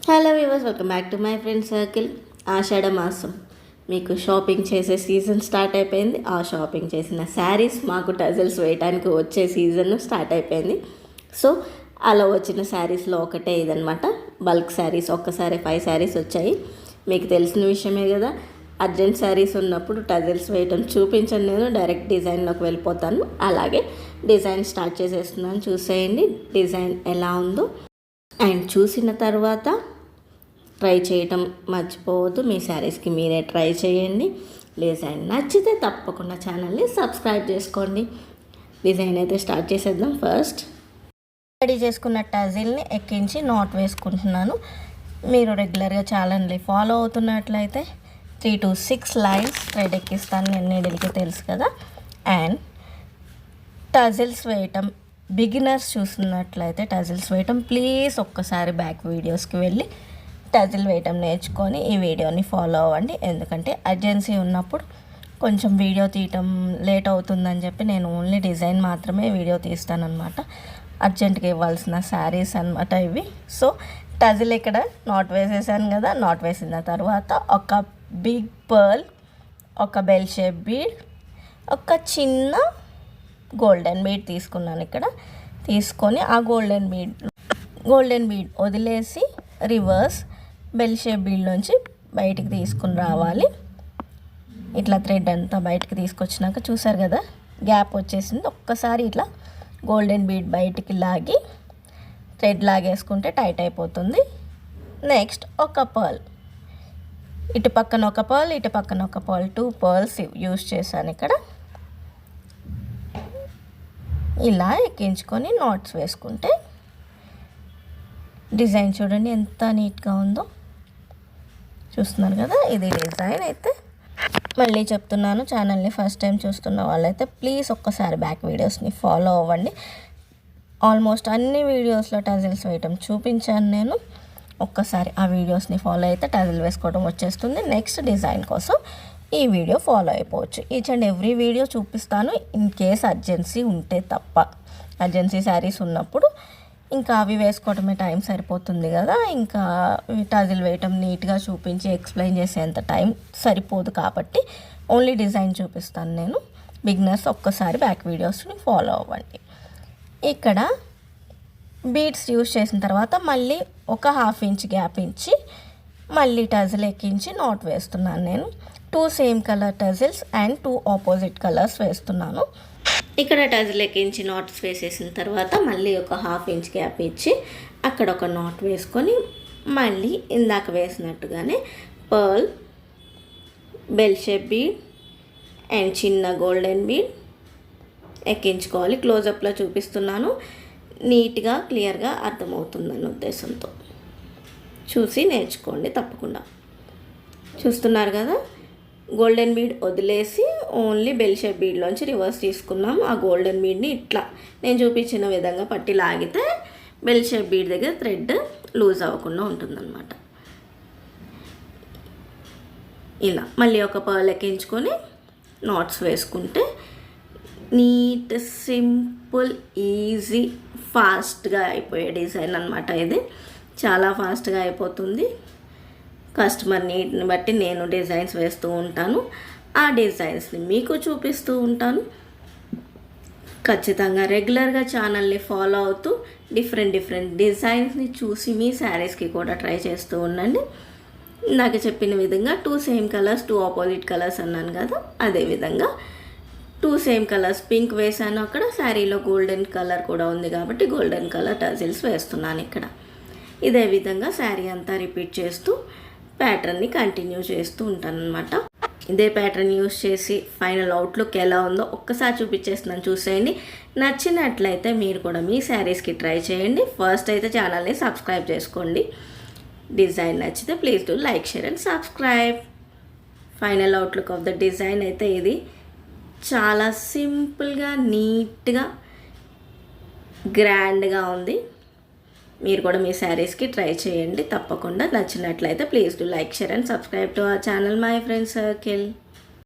Hello viewers, welcome back to my friend circle. ఆషాఢ మాసం మీకు షాపింగ్ చేసే సీజన్ స్టార్ట్ అయిపోయింది. ఆ షాపింగ్ చేసిన శారీస్ మాకు టజల్స్ వేయడానికి వచ్చే సీజన్ స్టార్ట్ అయిపోయింది. సో అలా వచ్చిన శారీస్లో ఒకటే ఇదనమాట, బల్క్ శారీస్. ఒక్కసారి 5 శారీస్ వచ్చాయి. మీకు తెలిసిన విషయమే కదా, అర్జెంట్ శారీస్ ఉన్నప్పుడు టజల్స్ వేయటం చూపించండి, నేను డైరెక్ట్ డిజైన్లోకి వెళ్ళిపోతాను. అలాగే డిజైన్ స్టార్ట్ చేసేస్తున్నాను, చూసేయండి డిజైన్ ఎలా ఉందో. అండ్ చూసిన తర్వాత ట్రై చేయటం మర్చిపోవద్దు. మీ శారీస్కి మీరే ట్రై చేయండి. డిజైన్ నచ్చితే తప్పకుండా ఛానల్ని సబ్స్క్రైబ్ చేసుకోండి. డిజైన్ అయితే స్టార్ట్ చేసేద్దాం. ఫస్ట్ రెడీ చేసుకున్న టజిల్ని ఎక్కించి నాట్ వేసుకుంటున్నాను. మీరు రెగ్యులర్గా ఛానల్ని ఫాలో అవుతున్నట్లయితే 3 to 6 లైన్స్ థ్రెడ్ ఎక్కిస్తాను నేను, నీడిల్కి తెలుసు కదా. అండ్ టజిల్స్ వేయటం బిగినర్స్ చూస్తున్నట్లయితే టజిల్స్ వేయటం ప్లీజ్ ఒక్కసారి బ్యాక్ వీడియోస్కి వెళ్ళి టజిల్ వేయటం నేర్చుకొని ఈ వీడియోని ఫాలో అవ్వండి. ఎందుకంటే అర్జెన్సీ ఉన్నప్పుడు కొంచెం వీడియో తీయటం లేట్ అవుతుందని చెప్పి నేను ఓన్లీ డిజైన్ మాత్రమే వీడియో తీస్తానన్నమాట. అర్జెంట్గా ఇవ్వాల్సిన శారీస్ అనమాట ఇవి. సో టజిల్ ఇక్కడ నాట్ వేసేసాను కదా. నాట్ వేసిన తర్వాత ఒక బిగ్ పర్ల్, ఒక బెల్ షేప్ బీడ్, ఒక చిన్న గోల్డెన్ బీడ్ తీసుకున్నాను. ఇక్కడ తీసుకొని ఆ గోల్డెన్ బీడ్ వదిలేసి రివర్స్ బెల్ షేప్ బీడ్లోంచి బయటికి తీసుకుని రావాలి. ఇట్లా థ్రెడ్ అంతా బయటికి తీసుకొచ్చినాక చూసారు కదా గ్యాప్ వచ్చేసింది. ఒక్కసారి ఇట్లా గోల్డెన్ బీడ్ బయటికి లాగి థ్రెడ్ లాగేసుకుంటే టైట్ అయిపోతుంది. నెక్స్ట్ ఒక పర్ల్, ఇటు పక్కన ఒక పర్ల్, ఇటు పక్కన ఒక పర్ల్, 2 పర్ల్స్ యూజ్ చేశాను ఇక్కడ. ఇలా ఎక్కించుకొని నాట్స్ వేసుకుంటే డిజైన్ చూడండి ఎంత నీట్గా ఉందో, చూస్తున్నారు కదా. ఇది డిజైన్ అయితే మళ్ళీ చెప్తున్నాను, ఛానల్ని ఫస్ట్ టైం చూస్తున్న వాళ్ళైతే ప్లీజ్ ఒక్కసారి బ్యాక్ వీడియోస్ని ఫాలో అవ్వండి. ఆల్మోస్ట్ అన్ని వీడియోస్లో టజిల్స్ వేయటం చూపించాను నేను. ఒక్కసారి ఆ వీడియోస్ని ఫాలో అయితే టజిల్ వేసుకోవడం వచ్చేస్తుంది. నెక్స్ట్ డిజైన్ కోసం ఈ వీడియో ఫాలో అయిపోవచ్చు. ఈచ్ అండ్ ఎవ్రీ వీడియో చూపిస్తాను, ఇన్ కేస్ అర్జెన్సీ ఉంటే తప్ప. అర్జెన్సీ శారీస్ ఉన్నప్పుడు ఇంకా అవి వేసుకోవడమే టైం సరిపోతుంది కదా. ఇంకా టజిల్ వేయటం నీట్గా చూపించి ఎక్స్ప్లెయిన్ చేసేంత టైం సరిపోదు కాబట్టి ఓన్లీ డిజైన్ చూపిస్తాను నేను. బిగినర్స్ ఒక్కసారి బ్యాక్ వీడియోస్ని ఫాలో అవ్వండి. ఇక్కడ బీడ్స్ యూజ్ చేసిన తర్వాత మళ్ళీ ఒక 1/2 ఇంచ్ గ్యాప్ ఇచ్చి మళ్ళీ టజిల్ ఎక్కించి నాట్ వేస్తున్నాను నేను. 2 same colour tassels and 2 opposite colours వేస్తున్నాను. ఇక్కడ టజిల్ ఎక్కించి నాట్స్ వేసేసిన తర్వాత మళ్ళీ ఒక 1/2 ఇంచ్ గ్యాప్ ఇచ్చి అక్కడ ఒక నాట్ వేసుకొని మళ్ళీ ఇందాక వేసినట్టుగానే pearl, bell shape bead and చిన్న గోల్డెన్ బీడ్ ఎక్కించుకోవాలి. క్లోజప్లో చూపిస్తున్నాను, నీట్గా క్లియర్గా అర్థమవుతుందన్న ఉద్దేశంతో చూసి నేర్చుకోండి తప్పకుండా. చూస్తున్నారు కదా, గోల్డెన్ బీడ్ వదిలేసి ఓన్లీ బెల్ షేప్ బీడ్లోంచి రివర్స్ తీసుకున్నాము. ఆ గోల్డెన్ బీడ్ని ఇట్లా నేను చూపించిన విధంగా పట్టి లాగితే బెల్ షేప్ బీడ్ దగ్గర థ్రెడ్ లూజ్ అవ్వకుండా ఉంటుందన్నమాట. ఇలా మళ్ళీ ఒక పర్ల్ ఎక్కించుకొని నాట్స్ వేసుకుంటే నీట్, సింపుల్, ఈజీ, ఫాస్ట్గా అయిపోయే డిజైన్ అనమాట. ఇది చాలా ఫాస్ట్గా అయిపోతుంది. కస్టమర్ నీడ్ని బట్టి నేను డిజైన్స్ వేస్తూ ఉంటాను, ఆ డిజైన్స్ని మీకు చూపిస్తూ ఉంటాను. ఖచ్చితంగా రెగ్యులర్గా ఛానల్ని ఫాలో అవుతూ డిఫరెంట్ డిజైన్స్ని చూసి మీ శారీస్కి కూడా ట్రై చేస్తూ ఉండండి. నాకు చెప్పిన విధంగా 2 సేమ్ కలర్స్, 2 ఆపోజిట్ కలర్స్ అన్నాను కదా, అదేవిధంగా 2 సేమ్ కలర్స్ పింక్ వేసాను. అక్కడ శారీలో గోల్డెన్ కలర్ కూడా ఉంది కాబట్టి గోల్డెన్ కలర్ టజిల్స్ వేస్తున్నాను ఇక్కడ. ఇదే విధంగా శారీ అంతా రిపీట్ చేస్తూ ప్యాటర్న్ని కంటిన్యూ చేస్తూ ఉంటాను అనమాట. ఇదే ప్యాటర్న్ యూస్ చేసి ఫైనల్ అవుట్లుక్ ఎలా ఉందో ఒక్కసారి చూపించేస్తున్నాను, చూసేయండి. నచ్చినట్లయితే మీరు కూడా మీ శారీస్కి ట్రై చేయండి. ఫస్ట్ అయితే ఛానల్ని సబ్స్క్రైబ్ చేసుకోండి. డిజైన్ నచ్చితే please do like, share and subscribe. Final outlook of the design అయితే ఇది చాలా సింపుల్గా, నీట్గా, గ్రాండ్గా ఉంది. మీరు కూడా మీ శారీస్కి ట్రై చేయండి తప్పకుండా. నచ్చినట్లయితే please do like, share and subscribe to our channel my friend circle.